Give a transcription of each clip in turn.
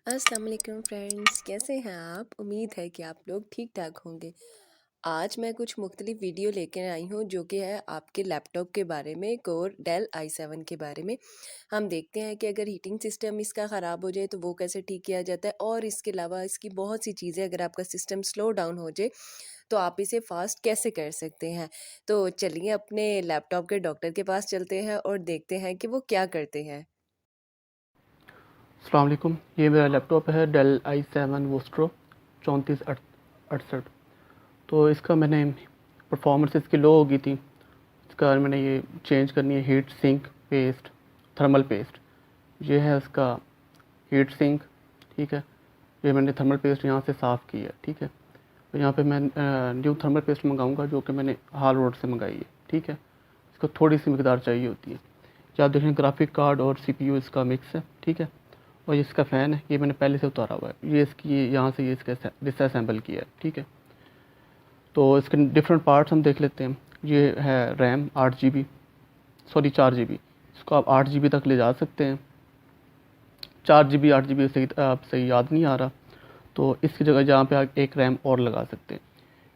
अस्सलाम वालेकुम फ्रेंड्स, कैसे हैं आप? उम्मीद है कि आप लोग ठीक ठाक होंगे। आज मैं कुछ मुख्तलिफ वीडियो लेकर आई हूँ जो कि है आपके लैपटॉप के बारे में, कोर डेल i7 के बारे में। हम देखते हैं कि अगर हीटिंग सिस्टम इसका ख़राब हो जाए तो वो कैसे ठीक किया जाता है, और इसके अलावा इसकी बहुत सी चीज़ें, अगर आपका सिस्टम स्लो डाउन हो जाए तो आप इसे फास्ट कैसे कर सकते हैं। तो चलिए अपने लैपटॉप के डॉक्टर के पास चलते हैं और देखते हैं कि वो क्या करते हैं। अस्सलाम वालेकुम। ये मेरा लैपटॉप है डेल i7 वोस्ट्रो 3468। तो इसका मैंने परफॉर्मेंस इसकी लो हो गई थी, इसका मैंने ये चेंज करनी है heat sink paste, thermal paste. ये है इसका हीट सिंक, ठीक है। ये मैंने थर्मल पेस्ट यहाँ से साफ़ की है, ठीक है। तो यहाँ पे मैं न्यू थर्मल पेस्ट मंगाऊंगा जो कि मैंने हाल रोड से मंगाई है, ठीक है। इसको थोड़ी सी मकदार चाहिए होती है। जो आप देखें ग्राफिक कार्ड और CPU इसका मिक्स है, ठीक है। और ये इसका फ़ैन है, ये मैंने पहले से उतारा हुआ है। ये इसकी यहाँ से ये इसका डिसअसेंबल किया है, ठीक है। तो इसके डिफरेंट पार्ट्स हम देख लेते हैं। ये है रैम 8 GB, सॉरी 4 GB। इसको आप 8 GB तक ले जा सकते हैं। 4 GB 8 GB सही आप सही याद नहीं आ रहा, तो इसकी जगह जहाँ पे आप एक रैम और लगा सकते हैं।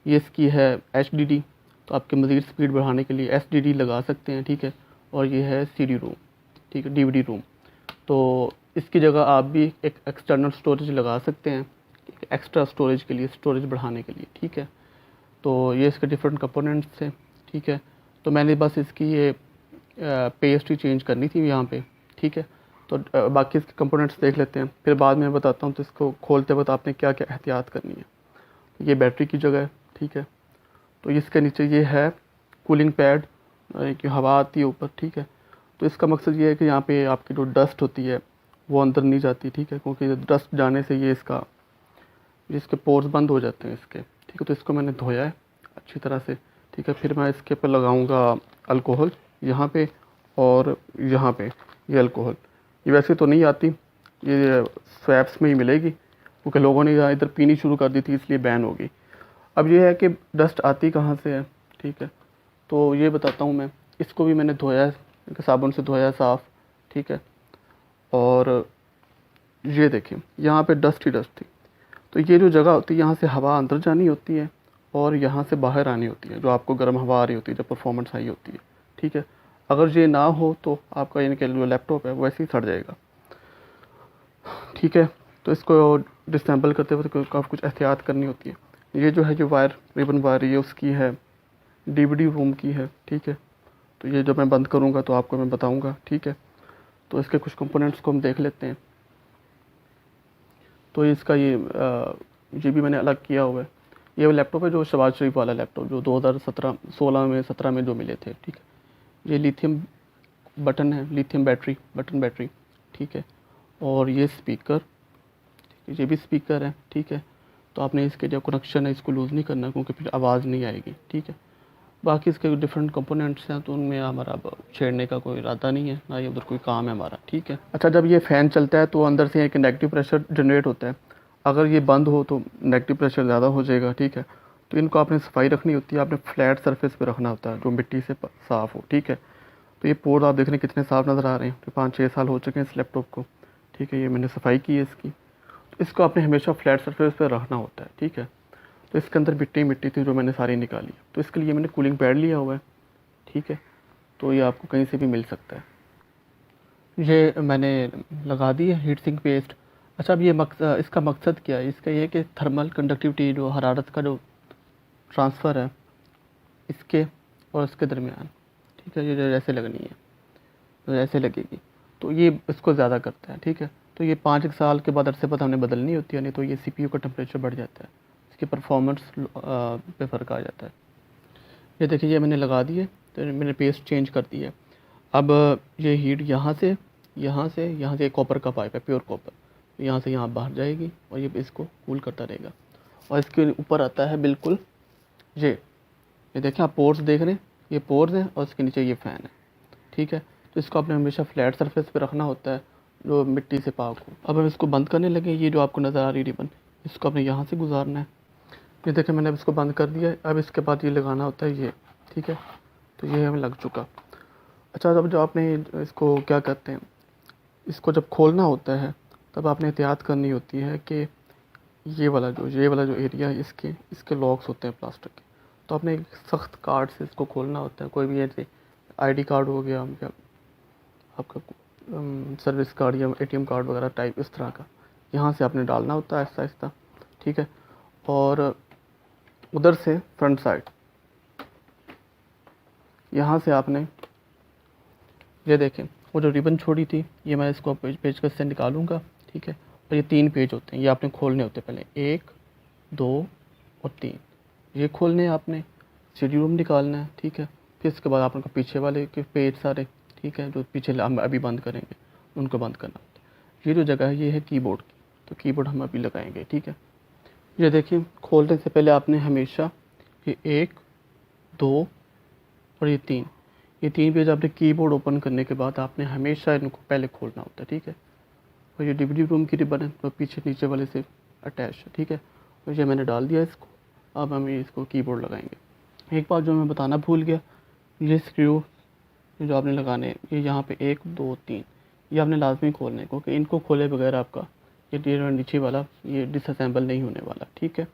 ये इसकी है HDD, तो आपके मज़ीद स्पीड बढ़ाने के लिए SDD लगा सकते हैं, ठीक है। और ये है CD रोम, ठीक है, DVD रोम। तो इसकी जगह आप भी एक एक्सटर्नल स्टोरेज लगा सकते हैं, एक्स्ट्रा स्टोरेज के लिए, स्टोरेज बढ़ाने के लिए, ठीक है। तो ये इसके डिफरेंट कंपोनेंट्स हैं, ठीक है। तो मैंने बस इसकी ये पेस्ट ही चेंज करनी थी यहाँ पे, ठीक है। तो बाकी इसके कंपोनेंट्स देख लेते हैं, फिर बाद में बताता हूँ तो इसको खोलते वक्त आपने क्या क्या एहतियात करनी है। ये बैटरी की जगह है, ठीक है। तो इसके नीचे ये है कूलिंग पैड, कि हवा आती है ऊपर, ठीक है। तो इसका मकसद ये है कि यहाँ पे आपकी जो डस्ट होती है वो अंदर नहीं जाती, ठीक है, क्योंकि डस्ट जाने से ये इसके पोर्स बंद हो जाते हैं इसके, ठीक है। तो इसको मैंने धोया है अच्छी तरह से, ठीक है। फिर मैं इसके ऊपर लगाऊंगा अल्कोहल यहाँ पे और यहाँ पे। ये अल्कोहल ये वैसे तो नहीं आती, ये स्वैप्स में ही मिलेगी, क्योंकि लोगों ने यहाँ इधर पीनी शुरू कर दी थी इसलिए बैन होगी। अब ये है कि डस्ट आती कहाँ से है, ठीक है। तो ये बताता हूँ मैं। इसको भी मैंने धोया है, साबुन से धोया है साफ़, ठीक है। और ये देखिए यहाँ पे डस्ट ही डस्ट थी। तो ये जो जगह होती है यहाँ से हवा अंदर जानी होती है और यहाँ से बाहर आनी होती है, जो आपको गर्म हवा आ रही होती है जब परफॉर्मेंस हाई होती है, ठीक है। अगर ये ना हो तो आपका यानी कि जो लैपटॉप है वो ऐसे ही सड़ जाएगा, ठीक है। तो इसको डिसम्बल करते वक्त काफ़ी कुछ एहतियात करनी होती है। ये जो है जो वायर, रिबन वायर, ये उसकी है, DVD रूम की है, ठीक है। तो ये जब मैं बंद करूँगा तो आपको मैं बताऊँगा, ठीक है। तो इसके कुछ कंपोनेंट्स को हम देख लेते हैं। तो इसका ये भी मैंने अलग किया हुआ है। ये वो लैपटॉप है जो शहबाज शरीफ वाला लैपटॉप, जो 2017 में जो मिले थे, ठीक है। ये लिथियम बटन है, लिथियम बैटरी, बटन बैटरी, ठीक है। और ये स्पीकर, ठीक है, ये भी स्पीकर है, ठीक है। तो आपने इसके जो कनेक्शन है इसको लूज़ नहीं करना, क्योंकि फिर आवाज़ नहीं आएगी, ठीक है। बाकी इसके डिफरेंट कंपोनेंट्स हैं, तो उनमें हमारा अब छेड़ने का कोई इरादा नहीं है, ना ही उधर कोई काम है हमारा, ठीक है। अच्छा, जब ये फ़ैन चलता है तो अंदर से एक नेगेटिव प्रेशर जनरेट होता है। अगर ये बंद हो तो नेगेटिव प्रेशर ज़्यादा हो जाएगा, ठीक है। तो इनको आपने सफाई रखनी होती है, आपने फ्लैट सरफेस पे रखना होता है जो मिट्टी से साफ़ हो, ठीक है। तो ये पोर्ट आप देख रहे हैं कितने साफ़ नज़र आ रहे हैं। तो 5-6 साल हो चुके हैं इस लैपटॉप को, ठीक है। ये मैंने सफाई की है इसकी। तो इसको आपने हमेशा फ्लैट सरफेस पर रखना होता है, ठीक है। तो इसके अंदर मिट्टी मिट्टी थी जो मैंने सारी निकाली, तो इसके लिए मैंने कूलिंग पैड लिया हुआ है, ठीक है। तो ये आपको कहीं से भी मिल सकता है। ये मैंने लगा दी है हीट सिंक पेस्ट। अच्छा, अब ये इसका मकसद क्या है? इसका ये है कि थर्मल कंडक्टिविटी, जो हरारत का जो ट्रांसफ़र है इसके और इसके दरमियान, ठीक है, ये जो ऐसे लगनी है, तो ऐसे लगेगी, तो ये इसको ज़्यादा करता है, ठीक है। तो ये 5 साल के बाद अरसे बाद हमने बदलनी होती है, नहीं तो ये CPU का टेम्परेचर बढ़ जाता है, इसकी परफॉर्मेंस पे फ़र्क आ जाता है। ये देखिए ये मैंने लगा दी है, तो मैंने पेस्ट चेंज कर दी है। अब ये हीट यहाँ से एक कॉपर का पाइप है, प्योर कॉपर, यहाँ से यहाँ बाहर जाएगी और ये इसको कूल करता रहेगा। और इसके ऊपर आता है बिल्कुल ये देखें आप पोर्स देख रहे हैं, ये पोर्स हैं और इसके नीचे ये फ़ैन है, ठीक है। तो इसको आपने हमेशा फ्लैट सरफेस पे रखना होता है जो मिट्टी से पाक हो। अब हम इसको बंद करने लगे, ये जो आपको नज़र आ रही रिबन, इसको आपने यहाँ से गुजारना है। ये देखें मैंने अब इसको बंद कर दिया है। अब इसके बाद ये लगाना होता है ये, ठीक है। तो ये हमें लग चुका। अच्छा, अब जो आपने इसको क्या कहते हैं, इसको जब खोलना होता है तब आपने एहतियात करनी होती है कि ये वाला जो एरिया है इसके लॉक्स होते हैं प्लास्टिक के, तो आपने एक सख्त कार्ड से इसको खोलना होता है। कोई भी ऐसे आईडी कार्ड हो गया या आपका सर्विस कार्ड या एटीएम कार्ड वगैरह टाइप इस तरह का, यहाँ से आपने डालना होता है आहिस्ता आहिस्ता, ठीक है। और उधर से फ्रंट साइड यहाँ से आपने ये देखें, वो जो रिबन छोड़ी थी ये मैं इसको पेचकस से निकालूंगा, ठीक है। और ये 3 पेज होते हैं, ये आपने खोलने होते हैं पहले 1 2 और 3, ये खोलने हैं आपने। सीडी रूम निकालना है, ठीक है। फिर इसके बाद आपको पीछे वाले के पेज सारे, ठीक है, जो पीछे हम अभी बंद करेंगे उनको बंद करना होता है। ये जो जगह है ये है कीबोर्ड की, तो कीबोर्ड हम अभी लगाएंगे, ठीक है। ये देखिए, खोलने से पहले आपने हमेशा ये 1 2 और ये तीन पेज आपने कीबोर्ड ओपन करने के बाद आपने हमेशा इनको पहले खोलना होता है, ठीक है। और ये डीवीडी रूम की रिबन है तो पीछे नीचे वाले से अटैच है, ठीक है। और ये मैंने डाल दिया इसको, अब हम इसको कीबोर्ड लगाएंगे। एक बात जो मैं बताना भूल गया, ये स्क्रू जो आपने लगाने हैं ये यहाँ पे 1 2 3 ये आपने लाजमी खोलने हैं, क्योंकि इनको खोले बगैर आपका ये नीचे वाला ये डिसअसेंबल नहीं होने वाला, ठीक है।